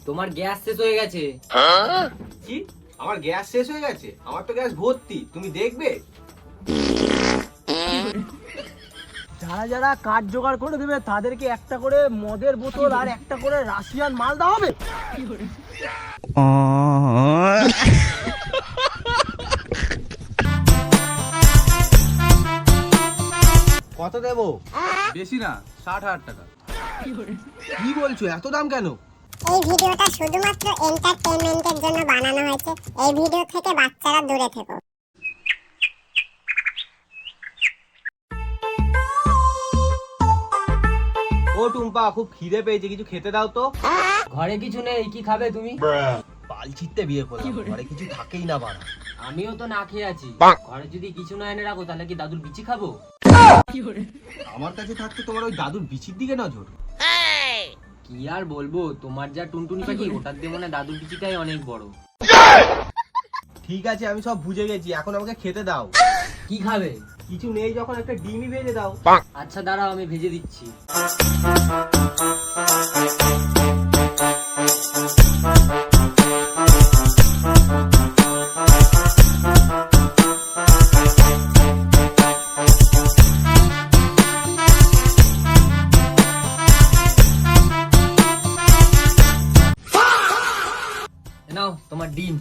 তোমার গ্যাস শেষ হয়ে গেছে। কি? আমার গ্যাস শেষ হয়ে গেছে? আমার তো গ্যাস ভর্তি, তুমি দেখবে। যারা যারা কাঠ জোগাড় করে দেবে তাদেরকে একটা করে মদের বোতল আর একটা করে রাশিয়ান মাল দেওয়া হবে। কত দেবো? বেশি না, 60,000 টাকা। কি বলছো, এত দাম কেন? এই ভিডিওটা শুধুমাত্র এন্টারটেইনমেন্টের জন্য বানানো হয়েছে। এই ভিডিও থেকে বাচ্চারা দূরে থেকো। ও টুম্পা, খুব খিদে পেয়েছে, কিছু খেতে দাও তো। ঘরে কিছু নেই, কি খাবে তুমি? বালছিতে বিয়ে করলাম, ঘরে কিছু থাকেই না বাড়া। আমিও তো না খেয়ে আছি। ঘরে যদি কিছু না এনে রাখো তাহলে কি দাদুর বিচি খাবো? আমার কাছে থাকতে তোমার ওই দাদুর বিচির দিকে নজর। কি আর বলবো, তোমার যা টুনটুনি পাখি ওটার দিয়ে মনে হয় দাদুর বিচিটাই অনেক বড়। ঠিক আছে, আমি সব বুঝে গেছি, এখন আমাকে খেতে দাও। কি খাবে? কিছু নেই যখন একটা ডিমই ভেজে দাও। আচ্ছা দাঁড়াও, আমি ভেজে দিচ্ছি। নাও তোমার ডিম।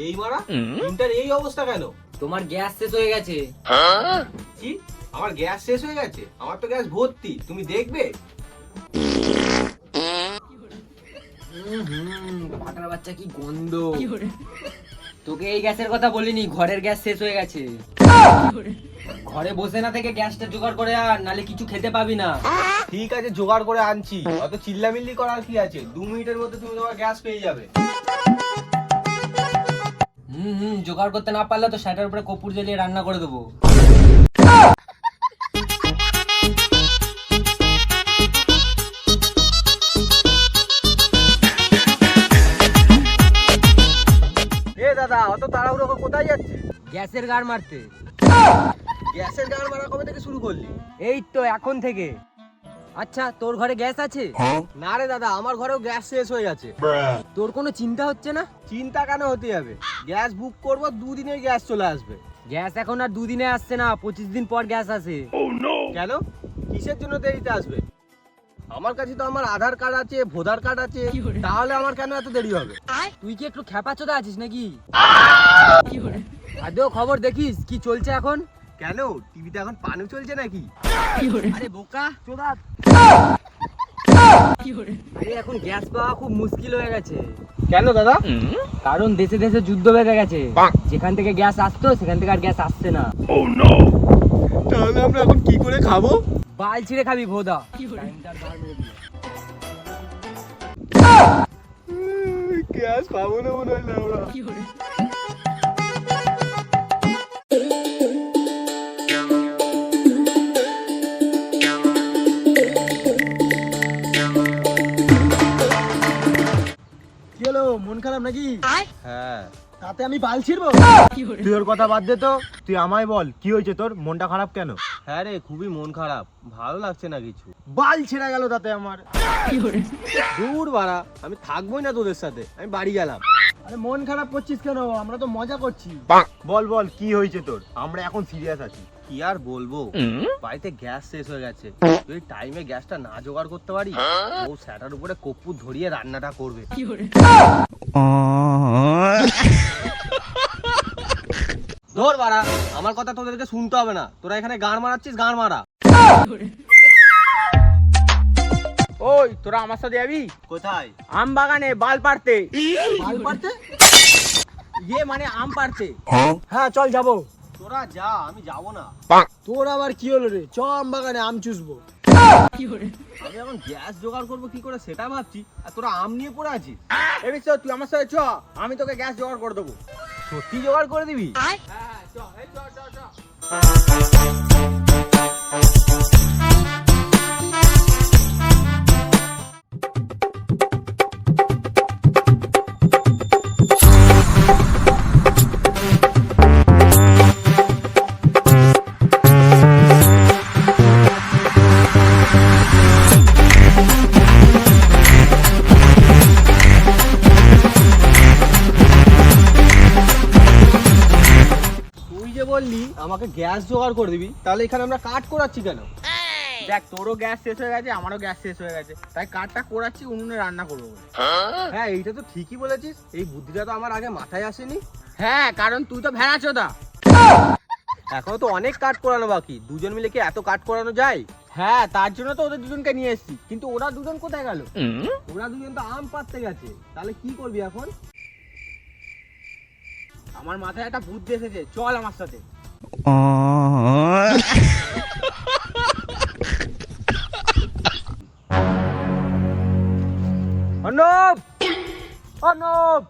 এই মারা, ডিমটার এই অবস্থা কেন? তোমার গ্যাস শেষ হয়ে গেছে। কি? আমার গ্যাস শেষ হয়ে গেছে? আমার তো গ্যাস ভর্তি, তুমি দেখবে। পাটার বাচ্চা কি গন্ধ। তোকে এই গ্যাসের কথা বলিনি, ঘরের গ্যাস শেষ হয়ে গেছে। ঘরে বসে না থেকে গ্যাসটা জোগাড় করে আর, নালে কিছু খেতে পাবি না। ঠিক আছে, জোগাড় করে আনছি। অত চিল্লামিল্লি করার কি আছে? 2 মিনিটের মধ্যে তুমি তোমার গ্যাস পেয়ে যাবে। জোগাড় করতে না পারলে তো সেটার উপরে কপুর জ্বালিয়ে রান্না করে দেবো। এ দাদা, অত তাড়াহুড়ো করে কোথায় যাচ্ছে? গ্যাসের গাড় মারতে। গ্যাসের গাড় মারা কবে থেকে শুরু করলি? এই তো এখন থেকে। আচ্ছা তোর ঘরে গ্যাস আছে? না রে দাদা, আমার ঘরেও গ্যাস শেষ হয়ে গেছে। তোর কোনো চিন্তা হচ্ছে না? চিন্তা কেন হতে যাবে? গ্যাস বুক করবো, 2 দিনে গ্যাস চলে আসবে। গ্যাস এখন আর 2 দিনে আসছে না, 25 দিন পর গ্যাস আসে। কেন? কিসের জন্য দেরিতে আসবে? আমার কাছে তো আমার আধার কার্ড আছে, ভোটার কার্ড আছে, তাহলে আমার কেন এত দেরি হবে? তুই কি একটু খেপাচোদা আছিস নাকি? আদৌ খবর দেখিস কি চলছে এখন? কেন, টিভিতে এখন পানু চলছে নাকি? আরে বোকা চোদা, আরে এখন গ্যাস পাওয়া খুব মুশকিল হয়ে গেছে। কেন দাদা? কারণ দেশে দেশে যুদ্ধ বেঁধে গেছে। যেখান থেকে গ্যাস আসতো সেখান থেকে আর গ্যাস আসছে না। তাহলে আমরা এখন কি করে খাবো? বাল ছিঁড়ে খাবি ভোদা। গ্যাস পাবো না মনে হয় আমরা। কি হলো, মন খারাপ নাকি? হ্যাঁ। তাতে আমি বাল ছিড়বো? তুই ওর কথা বাদ দে তো, তুই আমায় বল কি হয়েছে তোর, মনটা খারাপ কেন? হ্যাঁ রে, খুবই মন খারাপ, ভালো লাগছে না কিছু। বাল ছিঁড়া গেল তাতে আমার। দূর বাড়া, আমি থাকবোই না তোদের সাথে, আমি বাড়ি গেলাম। আরে মন খারাপ করছিস কেন? আমরা তো মজা করছি। বল বল কি হয়েছে তোর, আমরা এখন সিরিয়াস আছি। কি আর বলবো, বাড়িতে গ্যাস শেষ হয়ে গেছে। তুই টাইমে গ্যাসটা না জোগাড় করতে পারি, ও স্যাটার উপরে কপ্পুর ধরিয়ে রান্নাটা করবে। ধর বাড়া, আমার কথা তোদেরকে শুনতে হবে না, তোরা এখানে গান মারাচ্ছিস, গান মারা। ওই তোরা আমার সাথে যাবি কোথায়? আম বাগানে বাল পাড়তে। বাল পাড়তে? ইয়ে মানে আম পাড়তে। হ্যাঁ চল যাবো। তোরা যা, আমি যাবো না। তোর আবার কি হলো রে? চ আম বাগানে আম চুষবো। আমি এখন গ্যাস জোগাড় করবো কি করে সেটা ভাবছি, আর তোরা আম নিয়ে পড়ে আছিস। এই চ, তুই আমার সাথে চ, আমি তোকে গ্যাস জোগাড় করে দেবো। সত্যি জোগাড় করে দিবি? বললি আমাকে গ্যাস জোগাড় করে দিবি, তাহলে এখানে আমরা কাঠ কোরাচ্ছি কেন? দেখ, তোরও গ্যাস শেষ হয়ে গেছে, আমারও গ্যাস শেষ হয়ে গেছে, তাই কাঠটা কোরাচ্ছি উনুনে রান্না করবো বলে। হ্যাঁ, এইটা তো ঠিকই বলেছিস, এই বুদ্ধিটা তো আমার আগে মাথায় আসেনি। হ্যাঁ, কারণ তুই তো ভেড়া চোদা। এখনো তো অনেক কাঠ কোরানো বাকি, দুজন মিলে কি এত কাঠ কোরানো যায়? হ্যাঁ, তার জন্য তো ওদের দুজনকে নিয়ে এসেছি, কিন্তু ওরা দুজন কোথায় গেল? ওরা দুজন তো আম পাড়তে গেছে, তাহলে কি করবি এখন? আমার মাথায় একটা বুদ্ধি এসেছে, চল আমার সাথে। অর্ণব, অর্ণব,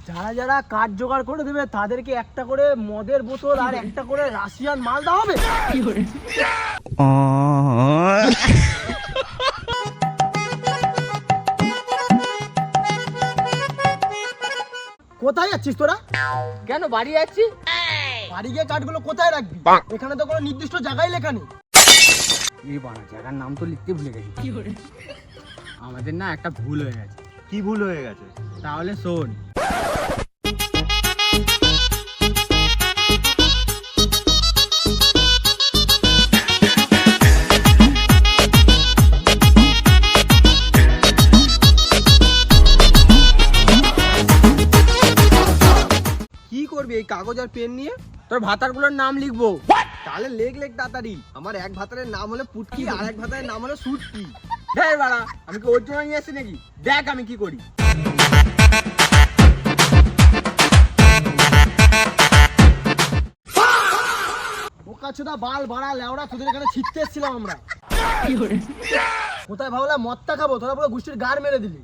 যারা যারা কাঠ জোগাড় করে দেবে তাদেরকে একটা করে মদের বোতল আর একটা করে রাশিয়ান মাল দেওয়া হবে। কোথায় যাচ্ছিস তোরা? কেন বাড়ি যাচ্ছি? বাড়ি গিয়ে কাঠগুলো কোথায় রাখবি? এখানে তো কোনো নির্দিষ্ট জায়গায় লেখা নেই। এই বানা জায়গার নাম তো লিখতে ভুলে গেছি। আমাদের না একটা ভুল হয়ে গেছে। কি ভুল হয়ে গেছে? তাহলে শোন, কি করবি এই কাগজ আর পেন নিয়ে? তোর ভাতারগুলোর নাম লিখবো। তাহলে লেখ লেখ তাড়াতাড়ি। আমার এক ভাতারের নাম হলো পুটকি, আর এক ভাতারের নাম হলো সুটকি। হ্যাঁ বাড়া, আমি কি ওর জন্য নিয়ে আসছি নাকি? দেখ আমি কি করি। বোকাচোদা বাল বাড়া লেওড়া, তোদের এখানে ছিটতে এসেছিলাম আমরা। কোথায় ভাবলাম মদটা খাবো, তোরা পুরো গুষ্টির গাড় মেরে দিলি।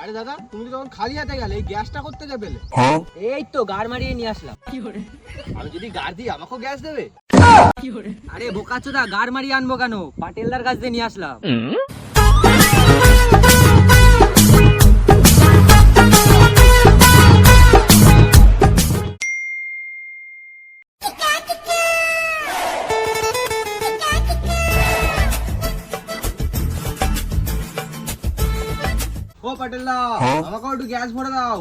আরে দাদা, তুমি তো তখন খালি হাতে গেলে, এই গ্যাসটা করতে যাবে? এই তো গাড় মারিয়ে নিয়ে আসলাম। আমি যদি গাড় দিই আমাকেও গ্যাস দেবে? আরে বোকাচোদা, গাড় মারিয়ে আনবো কেন, পাটেলদার কাছ দিয়ে নিয়ে আসলাম। ও পাটেলদা, আমাকেও একটু গ্যাস ভরে দাও।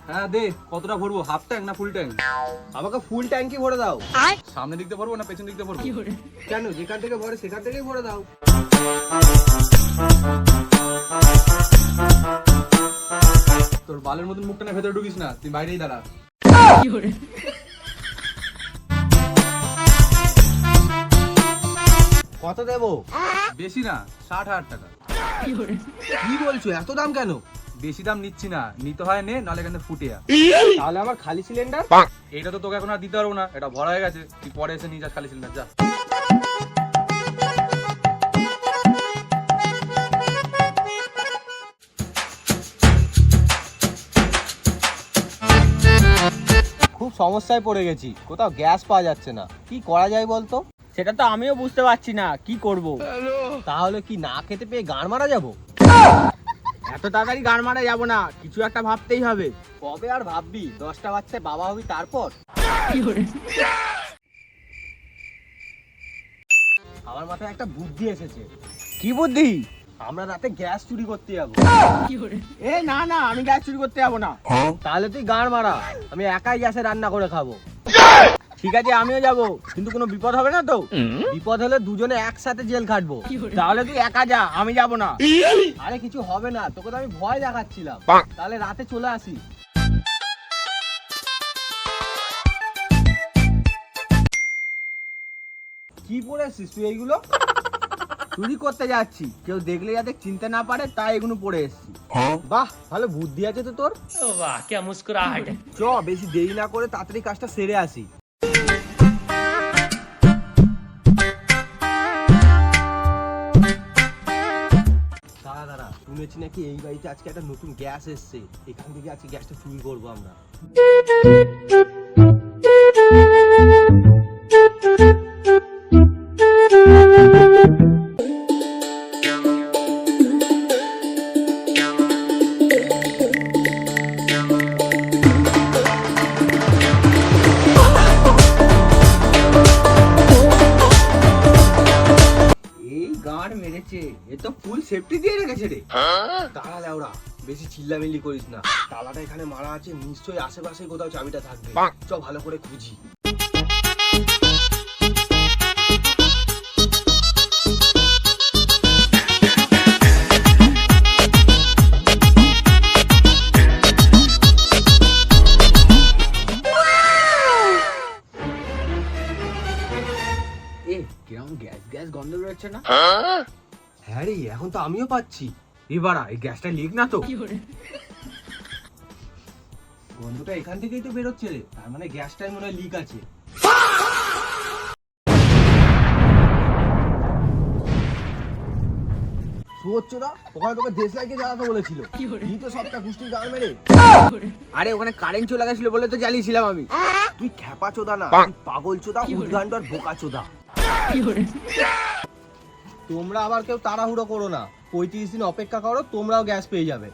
হ্যাঁ দে, কতটা ভরবো? হাফ ট্যাঙ্ক না ফুল ট্যাঙ্ক? আমাকে ফুল ট্যাঙ্কি ভরে দাও। সামনে দিকতে ভরবো না পেছন দিকতে ভরবো? কেন, যেখান থেকে ভরে সেখান থেকেই ভরে দাও। তোর বালের মতন মুখটা না ভেতরে ঢুকিস না, তুই বাইরেই দাঁড়া। কত দেবো? বেশি না, 60,000 টাকা। কি বলছো, এত দাম কেন? বেশি দাম নিচ্ছি না, নিতে হয় নে, নাহলে এখানে ফুটে যা। তাহলে আমার খালি সিলিন্ডার? এইটা তো তোকে এখন আর দিতে পারবো না, এটা ভরা হয়ে গেছে, তুই পরে এসে নিয়ে যাস খালি সিলিন্ডার, যা। খুব সমস্যায় পড়ে গেছি, কোথাও গ্যাস পাওয়া যাচ্ছে না, কি করা যায় বলতো? সেটা তো আমিও বুঝতে পারছি না, কি করব। তাহলে কি না খেতে পেয়ে গান মারা যাবো? এত তাড়াতাড়ি গান মারা যাবো না, কিছু একটা ভাবতেই হবে। কবে আর ভাববি, 10টা বাচ্চায় বাবা হবি তারপর? আমার মাথায় একটা বুদ্ধি এসেছে। কি বুদ্ধি? আমরা রাতে গ্যাস চুরি করতে যাবো। এ না না, আমি গ্যাস চুরি করতে যাবো না। তাহলে তুই গান মারা, আমি একাই গ্যাসে রান্না করে খাবো। ঠিক আছে, আমিও যাবো, কিন্তু কোনো বিপদ হবে না তো? বিপদ হলে দুজনে একসাথে জেল খাটবো। তাহলে তুই একা যা, আমি যাবো না। আরে কিছু হবে না, তোকে তো আমি ভয় দেখাচ্ছিলাম। তাহলে রাতে চলে আসি। কি পড়েছিস তুই এইগুলো? চুরি করতে যাচ্ছি, কেউ দেখলে যাতে চিনতে না পারে, তাই এগুলো পড়ে এসেছি। বাহ, ভালো বুদ্ধি আছে তো তোর। वाह क्या मुस्कुराहट है। চ, বেশি দেরি না করে তাড়াতাড়ি কাজটা সেরে আসি। দাঁড়া দাঁড়া, শুনেছি নাকি এই বাড়িতে আজকে একটা নতুন গ্যাস এসছে, এখান থেকে আজকে গ্যাসটা চুরি করবো আমরা। ফুল সেফটি দিয়ে রেখেছে রে। দাঁড়া লেওরা, বেশি চিল্লামিল্লি করিস না। তালাটা এখানে মারা আছে, নিশ্চয়ই আশেপাশে কোথাও চাবিটা থাকবে। চ ভালো করে খুঁজি। এ কিরকম গ্যাস গ্যাস গন্ধ বেরোচ্ছে না? হ্যাঁ রে, এখন তো আমিও পাচ্ছি। এবারা এই গ্যাসটা লিক না তো? গন্ধটা এখান থেকেই তো বেরোচ্ছে রে, তার মানে গ্যাসটাই মনে হয় লিক আছে। সুয়োচ্চদা, ওখানে তোকে দেশলাইকে জ্বালাতে বলেছিল, তুই তো সবটা কুষ্টির গান মেরে। আরে ওখানে কারেন্ট চলে গেছিল বলে তো জ্বালিয়েছিলাম আমি। তুই খ্যাপা চোদা না, তুই পাগল চোদা, উদ্গান্ড আর বোকা চোদা। তোমরা আবার কেউ তাড়াহুড়ো করো না, 35 দিন অপেক্ষা করো, তোমরাও গ্যাস পেয়ে যাবে।